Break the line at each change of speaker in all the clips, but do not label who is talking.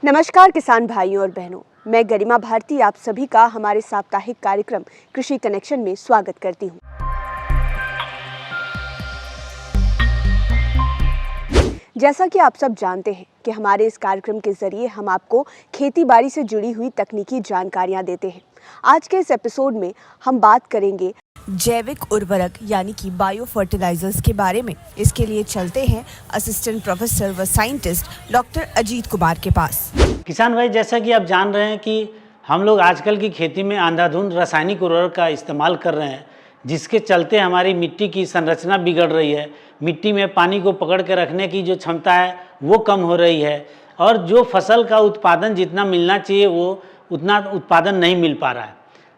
नमस्कार किसान भाइयों और बहनों, मैं गरिमा भारती आप सभी का हमारे साप्ताहिक कार्यक्रम कृषि कनेक्शन में स्वागत करती हूँ। जैसा कि आप सब जानते हैं कि हमारे इस कार्यक्रम के जरिए हम आपको खेती बाड़ी से जुड़ी हुई तकनीकी जानकारियाँ देते हैं। आज के इस एपिसोड में हम बात करेंगे जैविक उर्वरक यानी कि बायो फर्टिलाइजर्स के बारे में। इसके लिए चलते हैं असिस्टेंट प्रोफेसर व साइंटिस्ट डॉक्टर अजीत कुमार के पास।
किसान भाई, जैसा कि आप जान रहे हैं कि हम लोग आजकल की खेती में अंधाधुंध रासायनिक उर्वरक का इस्तेमाल कर रहे हैं, जिसके चलते हमारी मिट्टी की संरचना बिगड़ रही है। मिट्टी में पानी को पकड़ के रखने की जो क्षमता है वो कम हो रही है और जो फसल का उत्पादन जितना मिलना चाहिए वो उतना उत्पादन नहीं मिल पा रहा है।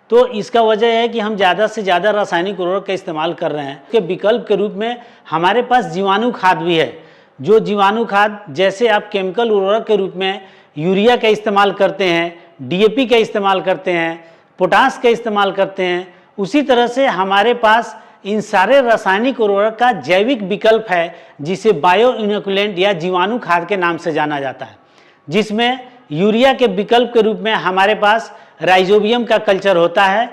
तो इसका वजह है कि हम ज़्यादा से ज़्यादा रासायनिक उर्वरक का इस्तेमाल कर रहे हैं। के विकल्प के रूप में हमारे पास जीवाणु खाद भी है। जो जीवाणु खाद, जैसे आप केमिकल उर्वरक के रूप में यूरिया का इस्तेमाल करते हैं, डीएपी का इस्तेमाल करते हैं, पोटास का इस्तेमाल करते हैं, उसी तरह से हमारे पास इन सारे रासायनिक उर्वरक का जैविक विकल्प है, जिसे बायो इनोकुलेंट या जीवाणु खाद के नाम से जाना जाता है। जिसमें यूरिया के विकल्प के रूप में हमारे पास राइजोबियम का कल्चर होता है,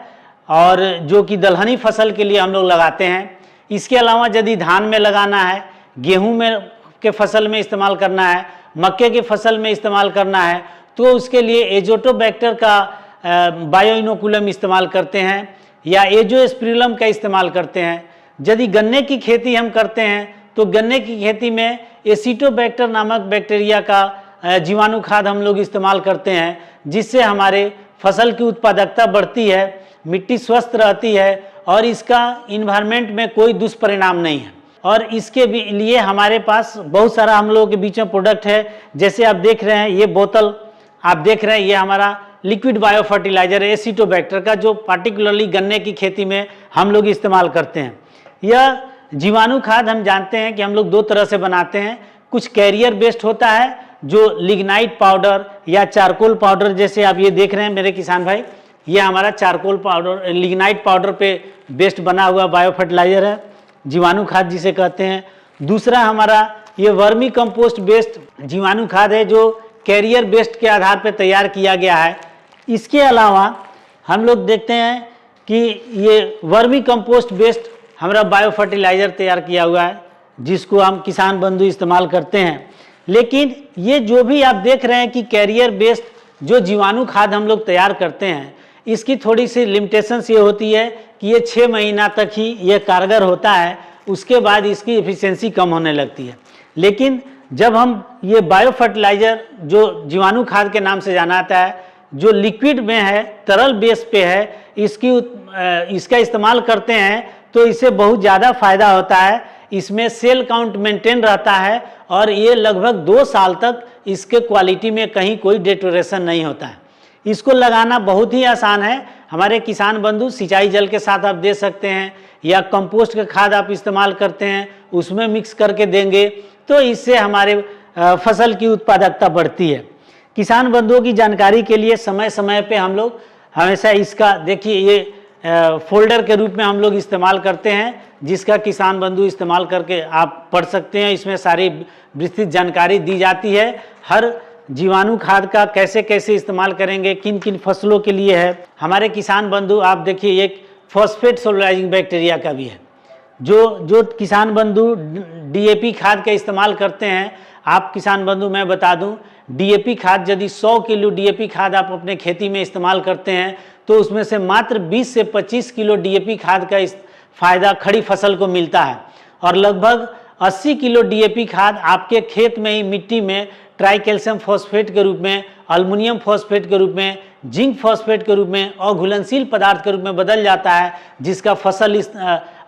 और जो कि दलहनी फसल के लिए हम लोग लगाते हैं। इसके अलावा यदि धान में लगाना है, गेहूं में के फसल में इस्तेमाल करना है, मक्के की फसल में इस्तेमाल करना है, तो उसके लिए एजोटोबैक्टर का बायो इनोकुलम इस्तेमाल करते हैं या एजोस्पिरिलम का इस्तेमाल करते हैं। यदि गन्ने की खेती हम करते हैं तो गन्ने की खेती में एसिटोबैक्टर नामक बैक्टीरिया का जीवाणु खाद हम लोग इस्तेमाल करते हैं, जिससे हमारे फसल की उत्पादकता बढ़ती है, मिट्टी स्वस्थ रहती है और इसका इन्वायरमेंट में कोई दुष्परिणाम नहीं है। और इसके लिए हमारे पास बहुत सारा हम लोगों के बीच में प्रोडक्ट है। जैसे आप देख रहे हैं, ये बोतल आप देख रहे हैं, ये हमारा लिक्विड बायो फर्टिलाइजर है एसिटोबैक्टर का, जो पार्टिकुलरली गन्ने की खेती में हम लोग इस्तेमाल करते हैं। यह जीवाणु खाद हम जानते हैं कि हम लोग दो तरह से बनाते हैं। कुछ कैरियर बेस्ड होता है, जो लिग्नाइट पाउडर या चारकोल पाउडर, जैसे आप ये देख रहे हैं मेरे किसान भाई, ये हमारा चारकोल पाउडर लिग्नाइट पाउडर पे बेस्ड बना हुआ बायो फर्टिलाइजर है, जीवाणु खाद जिसे कहते हैं। दूसरा हमारा ये वर्मी कंपोस्ट बेस्ड जीवाणु खाद है, जो कैरियर बेस्ड के आधार पर तैयार किया गया है। इसके अलावा हम लोग देखते हैं कि ये वर्मी कंपोस्ट बेस्ड हमारा बायो फर्टिलाइजर तैयार किया हुआ है, जिसको हम किसान बंधु इस्तेमाल करते हैं। लेकिन ये जो भी आप देख रहे हैं कि कैरियर बेस्ड जो जीवाणु खाद हम लोग तैयार करते हैं, इसकी थोड़ी सी लिमिटेशंस ये होती है कि ये 6 महीना तक ही ये कारगर होता है, उसके बाद इसकी एफिशिएंसी कम होने लगती है। लेकिन जब हम ये बायो फर्टिलाइजर जो जीवाणु खाद के नाम से जाना जाता है, जो लिक्विड में है, तरल बेस पे है, इसका इस्तेमाल करते हैं तो इससे बहुत ज़्यादा फायदा होता है। इसमें सेल काउंट मेंटेन रहता है और ये लगभग 2 साल तक इसके क्वालिटी में कहीं कोई डिटोरेशन नहीं होता है। इसको लगाना बहुत ही आसान है। हमारे किसान बंधु सिंचाई जल के साथ आप दे सकते हैं, या कंपोस्ट का खाद आप इस्तेमाल करते हैं उसमें मिक्स करके देंगे, तो इससे हमारे फसल की उत्पादकता बढ़ती है। किसान बंधुओं की जानकारी के लिए समय समय पे हम लोग हमेशा इसका, देखिए ये फोल्डर के रूप में हम लोग इस्तेमाल करते हैं, जिसका किसान बंधु इस्तेमाल करके आप पढ़ सकते हैं। इसमें सारी विस्तृत जानकारी दी जाती है, हर जीवाणु खाद का कैसे कैसे इस्तेमाल करेंगे, किन किन फसलों के लिए है। हमारे किसान बंधु आप देखिए, एक फॉस्फेट सोलराइजिंग बैक्टीरिया का भी है, जो किसान बंधु डीएपी खाद का इस्तेमाल करते हैं। आप किसान बंधु, मैं बता दूं, डीएपी खाद यदि 100 किलो डीएपी खाद आप अपने खेती में इस्तेमाल करते हैं, तो उसमें से मात्र 20 से 25 किलो डीएपी खाद का फायदा खड़ी फसल को मिलता है, और लगभग 80 किलो डीएपी खाद आपके खेत में ही मिट्टी में ट्राई कैल्शियम फॉस्फेट के रूप में, अल्मुनियम फॉस्फेट के रूप में, जिंक फॉस्फेट के रूप में और घुलनशील पदार्थ के रूप में बदल जाता है, जिसका फसल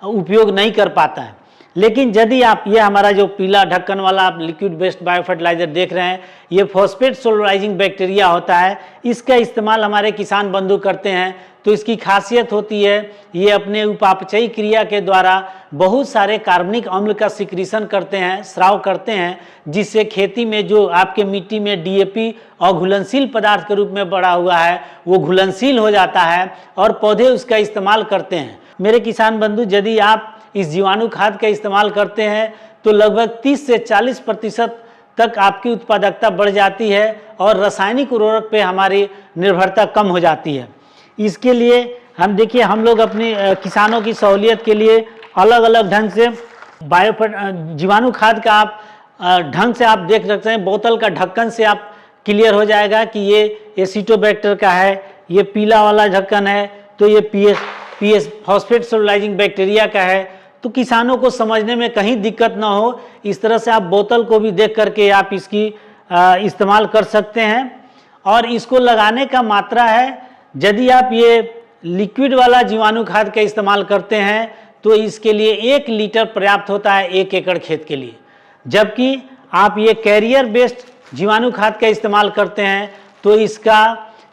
उपयोग नहीं कर पाता है। लेकिन यदि आप ये हमारा जो पीला ढक्कन वाला आप लिक्विड बेस्ड बायो फर्टिलाइजर देख रहे हैं, ये फॉस्फेट सोलराइजिंग बैक्टीरिया होता है। इसका इस्तेमाल हमारे किसान बंधु करते हैं, तो इसकी खासियत होती है ये अपने उपापचयी क्रिया के द्वारा बहुत सारे कार्बनिक अम्ल का सिक्रीशन करते हैं, स्राव करते हैं, जिससे खेती में जो आपके मिट्टी में डीएपी और घुलनशील पदार्थ के रूप में बढ़ा हुआ है वो घुलनशील हो जाता है और पौधे उसका इस्तेमाल करते हैं। मेरे किसान बंधु, यदि आप इस जीवाणु खाद का इस्तेमाल करते हैं तो लगभग 30 से 40% तक आपकी उत्पादकता बढ़ जाती है और रासायनिक उर्वरक पे हमारी निर्भरता कम हो जाती है। इसके लिए हम देखिए, हम लोग अपने किसानों की सहूलियत के लिए अलग अलग ढंग से जीवाणु खाद का आप ढंग से आप देख सकते हैं। बोतल का ढक्कन से आप क्लियर हो जाएगा कि ये एसिटोबैक्टर का है, ये पीला वाला ढक्कन है तो ये पीएस फॉस्फेट सोलुलाइजिंग बैक्टीरिया का है। तो किसानों को समझने में कहीं दिक्कत ना हो, इस तरह से आप बोतल को भी देख करके आप इसकी इस्तेमाल कर सकते हैं। और इसको लगाने का मात्रा है, यदि आप ये लिक्विड वाला जीवाणु खाद का इस्तेमाल करते हैं तो इसके लिए 1 लीटर पर्याप्त होता है 1 एकड़ खेत के लिए। जबकि आप ये कैरियर बेस्ड जीवाणु खाद का इस्तेमाल करते हैं तो इसका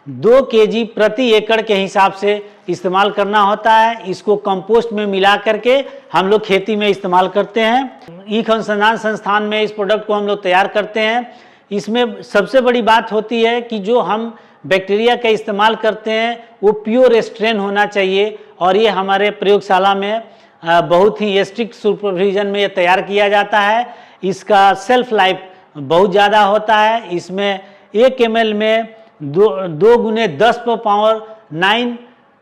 2 केजी प्रति एकड़ के हिसाब से इस्तेमाल करना होता है। इसको कंपोस्ट में मिला करके हम लोग खेती में इस्तेमाल करते हैं। ईख अनुसंधान संस्थान में इस प्रोडक्ट को हम लोग तैयार करते हैं। इसमें सबसे बड़ी बात होती है कि जो हम बैक्टीरिया का इस्तेमाल करते हैं वो प्योर स्ट्रेन होना चाहिए, और ये हमारे प्रयोगशाला में बहुत ही स्ट्रिक्ट सुपरविजन में ये तैयार किया जाता है। इसका सेल्फ लाइफ बहुत ज़्यादा होता है। इसमें 1 ml में 2 गुने 10 power 9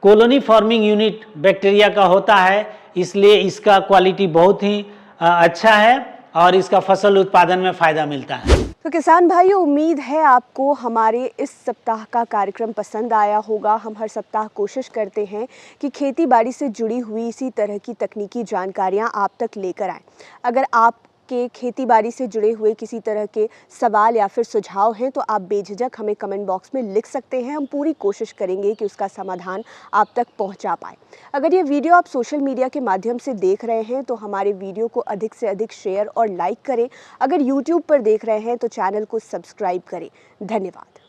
colony forming unit bacteria का होता है, इसलिए इसका क्वालिटी बहुत ही अच्छा है और इसका फसल उत्पादन में फ़ायदा मिलता है।
तो किसान भाइयों, उम्मीद है आपको हमारे इस सप्ताह का कार्यक्रम पसंद आया होगा। हम हर सप्ताह कोशिश करते हैं कि खेती बाड़ी से जुड़ी हुई इसी तरह की तकनीकी जानकारियां आप तक लेकर आएं। अगर आप के खेती बाड़ी से जुड़े हुए किसी तरह के सवाल या फिर सुझाव हैं तो आप बेझिझक हमें कमेंट बॉक्स में लिख सकते हैं। हम पूरी कोशिश करेंगे कि उसका समाधान आप तक पहुंचा पाए। अगर ये वीडियो आप सोशल मीडिया के माध्यम से देख रहे हैं तो हमारे वीडियो को अधिक से अधिक शेयर और लाइक करें। अगर यूट्यूब पर देख रहे हैं तो चैनल को सब्सक्राइब करें। धन्यवाद।